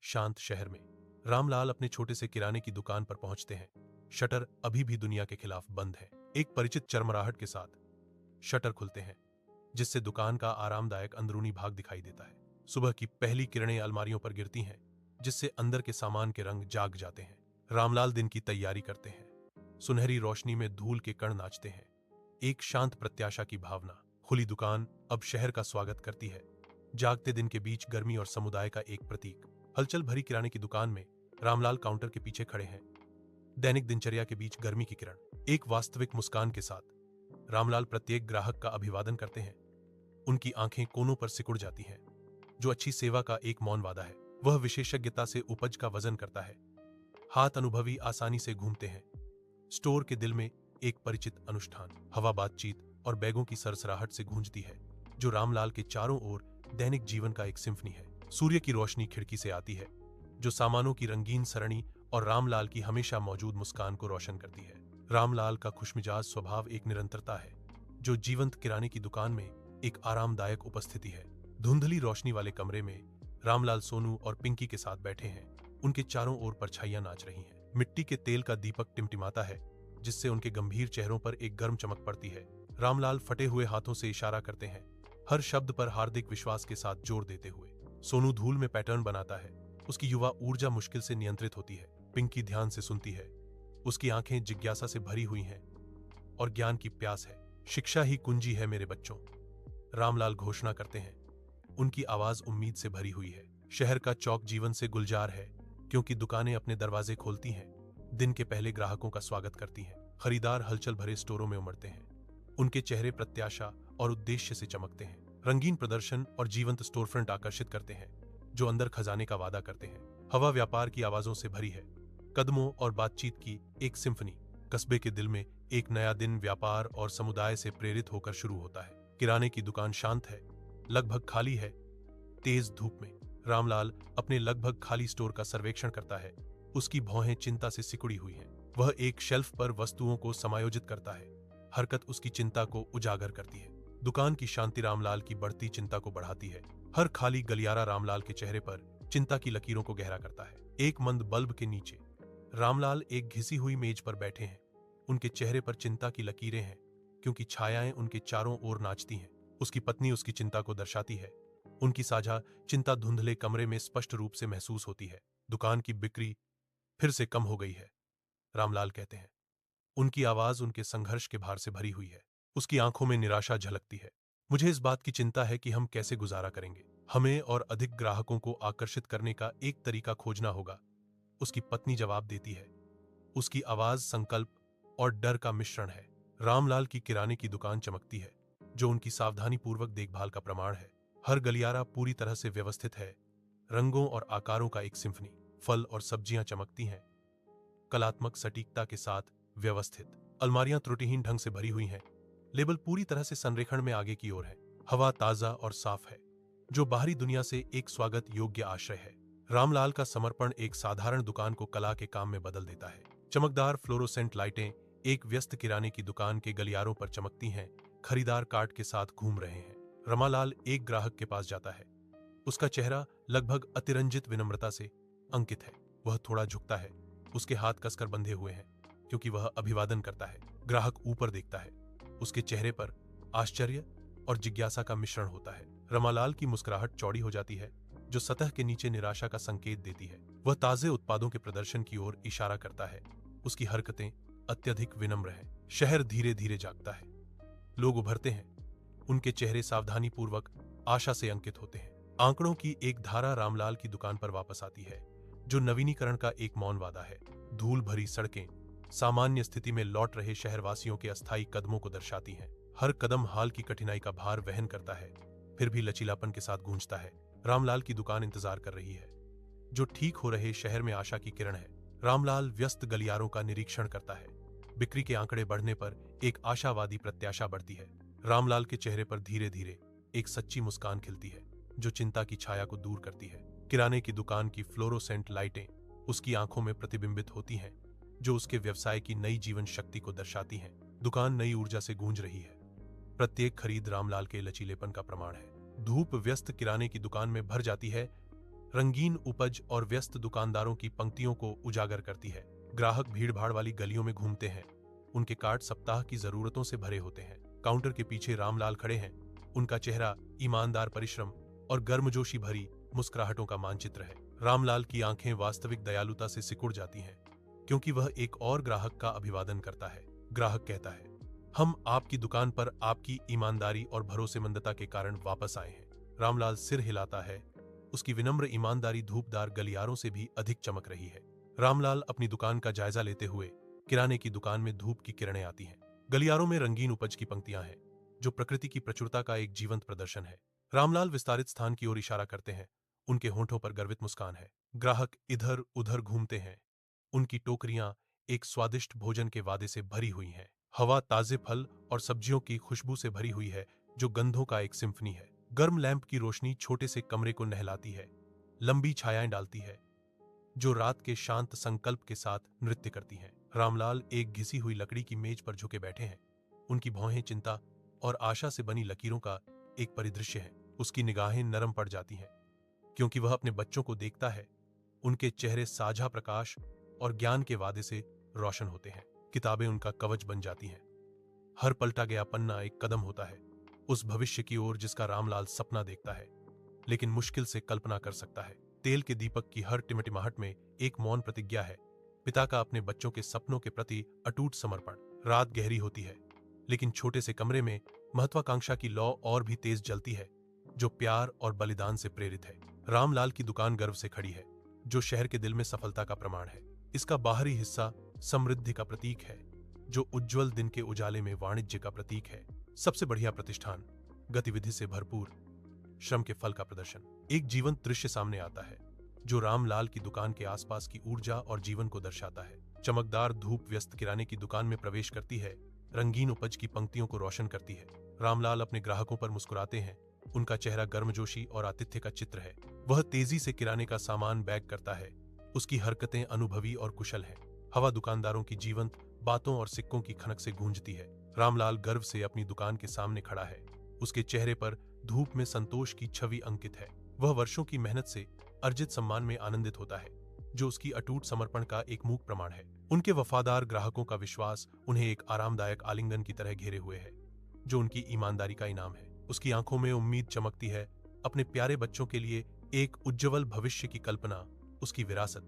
शांत शहर में रामलाल अपने छोटे से किराने की दुकान पर पहुंचते हैं। शटर अभी भी दुनिया के खिलाफ बंद है। एक परिचित चरमराहट के साथ शटर खुलते हैं, जिससे दुकान का आरामदायक अंदरूनी भाग दिखाई देता है। सुबह की पहली किरणें अलमारियों पर गिरती हैं, जिससे अंदर के सामान के रंग जाग जाते हैं। रामलाल दिन की तैयारी करते हैं। सुनहरी रोशनी में धूल के कण नाचते हैं। एक शांत प्रत्याशा की भावना। खुली दुकान अब शहर का स्वागत करती है। जागते दिन के बीच गर्मी और समुदाय का एक प्रतीक। हलचल भरी किराने की दुकान में रामलाल काउंटर के पीछे खड़े हैं। दैनिक दिनचर्या के बीच गर्मी की किरण। एक वास्तविक मुस्कान के साथ रामलाल प्रत्येक ग्राहक का अभिवादन करते हैं। उनकी आंखें कोनों पर सिकुड़ जाती हैं, जो अच्छी सेवा का एक मौन वादा है। वह विशेषज्ञता से उपज का वजन करता है। हाथ अनुभवी आसानी से घूमते हैं। स्टोर के दिल में एक परिचित अनुष्ठान। हवा बातचीत और बैगों की सरसराहट से गूंजती है, जो रामलाल के चारों ओर दैनिक जीवन का एक सिम्फनी है। सूर्य की रोशनी खिड़की से आती है, जो सामानों की रंगीन सरणी और रामलाल की हमेशा मौजूद मुस्कान को रोशन करती है। रामलाल का खुशमिजाज स्वभाव एक निरंतरता है, जो जीवंत किराने की दुकान में एक आरामदायक उपस्थिति है। धुंधली रोशनी वाले कमरे में रामलाल सोनू और पिंकी के साथ बैठे हैं। उनके चारों ओर परछाइयां नाच रही हैं। मिट्टी के तेल का दीपक टिमटिमाता है, जिससे उनके गंभीर चेहरों पर एक गर्म चमक पड़ती है। रामलाल फटे हुए हाथों से इशारा करते हैं, हर शब्द पर हार्दिक विश्वास के साथ जोर देते हुए। सोनू धूल में पैटर्न बनाता है। उसकी युवा ऊर्जा मुश्किल से नियंत्रित होती है। पिंकी ध्यान से सुनती है। उसकी आंखें जिज्ञासा से भरी हुई हैं और ज्ञान की प्यास है। शिक्षा ही कुंजी है मेरे बच्चों, रामलाल घोषणा करते हैं। उनकी आवाज उम्मीद से भरी हुई है। शहर का चौक जीवन से गुलजार है, क्योंकि दुकानें अपने दरवाजे खोलती हैं, दिन के पहले ग्राहकों का स्वागत करती हैं। खरीदार हलचल भरे स्टोरों में उमड़ते हैं। उनके चेहरे प्रत्याशा और उद्देश्य से चमकते हैं। रंगीन प्रदर्शन और जीवंत स्टोरफ्रंट आकर्षित करते हैं, जो अंदर खजाने का वादा करते हैं। हवा व्यापार की आवाजों से भरी है, कदमों और बातचीत की एक सिम्फनी। कस्बे के दिल में एक नया दिन व्यापार और समुदाय से प्रेरित होकर शुरू होता है। किराने की दुकान शांत है, लगभग खाली है। तेज धूप में रामलाल अपने लगभग खाली स्टोर का सर्वेक्षण करता है। उसकी भौहें चिंता से सिकुड़ी हुई हैं। वह एक शेल्फ पर वस्तुओं को समायोजित करता है। हरकत उसकी चिंता को उजागर करती है। दुकान की शांति रामलाल की बढ़ती चिंता को बढ़ाती है। हर खाली गलियारा रामलाल के चेहरे पर चिंता की लकीरों को गहरा करता है। एक मंद बल्ब के नीचे रामलाल एक घिसी हुई मेज पर बैठे हैं। उनके चेहरे पर चिंता की लकीरें हैं, क्योंकि छायाएं उनके चारों ओर नाचती हैं। उसकी पत्नी उसकी चिंता को दर्शाती है। उनकी साझा चिंता धुंधले कमरे में स्पष्ट रूप से महसूस होती है। दुकान की बिक्री फिर से कम हो गई है, रामलाल कहते हैं। उनकी आवाज उनके संघर्ष के भार से भरी हुई है। उसकी आंखों में निराशा झलकती है। मुझे इस बात की चिंता है कि हम कैसे गुजारा करेंगे। हमें और अधिक ग्राहकों को आकर्षित करने का एक तरीका खोजना होगा, उसकी पत्नी जवाब देती है। उसकी आवाज संकल्प और डर का मिश्रण है। रामलाल की किराने की दुकान चमकती है, जो उनकी सावधानी पूर्वक देखभाल का प्रमाण है। हर गलियारा पूरी तरह से व्यवस्थित है, रंगों और आकारों का एक सिम्फनी। फल और सब्जियां चमकती हैं, कलात्मक सटीकता के साथ व्यवस्थित। अलमारियां त्रुटिहीन ढंग से भरी हुई हैं। लेबल पूरी तरह से संरेखण में आगे की ओर है। हवा ताजा और साफ है, जो बाहरी दुनिया से एक स्वागत योग्य आश्रय है। रामलाल का समर्पण एक साधारण दुकान को कला के काम में बदल देता है। चमकदार फ्लोरोसेंट लाइटें एक व्यस्त किराने की दुकान के गलियारों पर चमकती हैं। खरीदार कार्ट के साथ घूम रहे हैं। रामलाल एक ग्राहक के पास जाता है। उसका चेहरा लगभग अतिरंजित विनम्रता से अंकित है। वह थोड़ा झुकता है। उसके हाथ कसकर बंधे हुए हैं, क्योंकि वह अभिवादन करता है। ग्राहक ऊपर देखता है। उसके चेहरे पर आश्चर्य और जिज्ञासा का मिश्रण होता है। रामलाल की मुस्कुराहट चौड़ी हो जाती है, जो सतह के नीचे निराशा का संकेत देती है। वह ताजे उत्पादों के प्रदर्शन की ओर इशारा करता है। उसकी हरकतें अत्यधिक विनम्र हैं। शहर धीरे धीरे जागता है। लोग उभरते हैं। उनके चेहरे सावधानी पूर्वक आशा से अंकित होते हैं। आंकड़ों की एक धारा रामलाल की दुकान पर वापस आती है, जो नवीनीकरण का एक मौन वादा है। धूल भरी सड़कें सामान्य स्थिति में लौट रहे शहरवासियों के अस्थायी कदमों को दर्शाती हैं। हर कदम हाल की कठिनाई का भार वहन करता है, फिर भी लचीलापन के साथ गूंजता है। रामलाल की दुकान इंतजार कर रही है, जो ठीक हो रहे शहर में आशा की किरण है। रामलाल व्यस्त गलियारों का निरीक्षण करता है। बिक्री के आंकड़े बढ़ने पर एक आशावादी प्रत्याशा बढ़ती है। रामलाल के चेहरे पर धीरे धीरे एक सच्ची मुस्कान खिलती है, जो चिंता की छाया को दूर करती है। किराने की दुकान की फ्लोरोसेंट लाइटें उसकी आंखों में प्रतिबिंबित होती हैं, जो उसके व्यवसाय की नई जीवन शक्ति को दर्शाती हैं। दुकान नई ऊर्जा से गूंज रही है। प्रत्येक खरीद रामलाल के लचीलेपन का प्रमाण है। धूप व्यस्त किराने की दुकान में भर जाती है, रंगीन उपज और व्यस्त दुकानदारों की पंक्तियों को उजागर करती है। ग्राहक भीड़भाड़ वाली गलियों में घूमते हैं। उनके कार्ट सप्ताह की जरूरतों से भरे होते हैं। काउंटर के पीछे रामलाल खड़े हैं। उनका चेहरा ईमानदार परिश्रम और गर्मजोशी भरी मुस्कुराहटों का मानचित्र है। रामलाल की आंखें वास्तविक दयालुता से सिकुड़ जाती हैं, क्योंकि वह एक और ग्राहक का अभिवादन करता है। ग्राहक कहता है, हम आपकी दुकान पर आपकी ईमानदारी और भरोसेमंदता के कारण वापस आए हैं। रामलाल सिर हिलाता है। उसकी विनम्र ईमानदारी धूपदार गलियारों से भी अधिक चमक रही है। रामलाल अपनी दुकान का जायजा लेते हुए किराने की दुकान में धूप की किरणें आती हैं। गलियारों में रंगीन उपज की पंक्तियां हैं, जो प्रकृति की प्रचुरता का एक जीवंत प्रदर्शन है। रामलाल विस्तारित स्थान की ओर इशारा करते हैं। उनके होंठों पर गर्वित मुस्कान है। ग्राहक इधर उधर घूमते हैं। उनकी टोकरियां एक स्वादिष्ट भोजन के वादे से भरी हुई हैं। हवा ताजे फल और सब्जियों की खुशबू से भरी हुई है, जो गंधों का एक सिम्फनी है। गर्म लैंप की रोशनी छोटे से कमरे को नहलाती है, लंबी छायाएं डालती है, जो रात के शांत संकल्प के साथ नृत्य करती हैं। रामलाल एक घिसी हुई लकड़ी की मेज पर झुके बैठे हैं। उनकी भौहें चिंता और आशा से बनी लकीरों का एक परिदृश्य है। उसकी निगाहें नरम पड़ जाती हैं, क्योंकि वह अपने बच्चों को देखता है। उनके चेहरे साझा प्रकाश और ज्ञान के वादे से रोशन होते हैं। किताबें उनका कवच बन जाती हैं। हर पलटा गया पन्ना एक कदम होता है, उस भविष्य की ओर जिसका रामलाल सपना देखता है, लेकिन मुश्किल से कल्पना कर सकता है। तेल के दीपक की हर टिमटिमाहट में एक मौन प्रतिज्ञा है, पिता का अपने बच्चों के सपनों के प्रति अटूट समर्पण। रात गहरी होती है, लेकिन छोटे से कमरे में महत्वाकांक्षा की लौ और भी तेज जलती है, जो प्यार और बलिदान से प्रेरित है। रामलाल की दुकान गर्व से खड़ी है, जो शहर के दिल में सफलता का प्रमाण है। इसका बाहरी हिस्सा समृद्धि का प्रतीक है, जो उज्जवल दिन के उजाले में वाणिज्य का प्रतीक है। सबसे बढ़िया प्रतिष्ठान, गतिविधि से भरपूर, श्रम के फल का प्रदर्शन। एक जीवंत दृश्य सामने आता है, जो रामलाल की दुकान के आसपास की ऊर्जा और जीवन को दर्शाता है। चमकदार धूप व्यस्त किराने की दुकान में प्रवेश करती है, रंगीन उपज की पंक्तियों को रोशन करती है। रामलाल अपने ग्राहकों पर मुस्कुराते हैं। उनका चेहरा गर्मजोशी और आतिथ्य का चित्र है। वह तेजी से किराने का सामान बैग करता है। उसकी हरकतें अनुभवी और कुशल हैं। हवा दुकानदारों की जीवंत बातों और सिक्कों की खनक से गूंजती है। रामलाल गर्व से अपनी दुकान के सामने खड़ा है। उसके चेहरे पर धूप में संतोष की छवि अंकित है। वह वर्षों की मेहनत से अर्जित सम्मान में आनंदित होता है, जो उसकी अटूट समर्पण का एक मूक प्रमाण है। उनके वफादार ग्राहकों का विश्वास उन्हें एक आरामदायक आलिंगन की तरह घेरे हुए है, जो उनकी ईमानदारी का इनाम है। उसकी आंखों में उम्मीद चमकती है, अपने प्यारे बच्चों के लिए एक उज्जवल भविष्य की कल्पना, उसकी विरासत।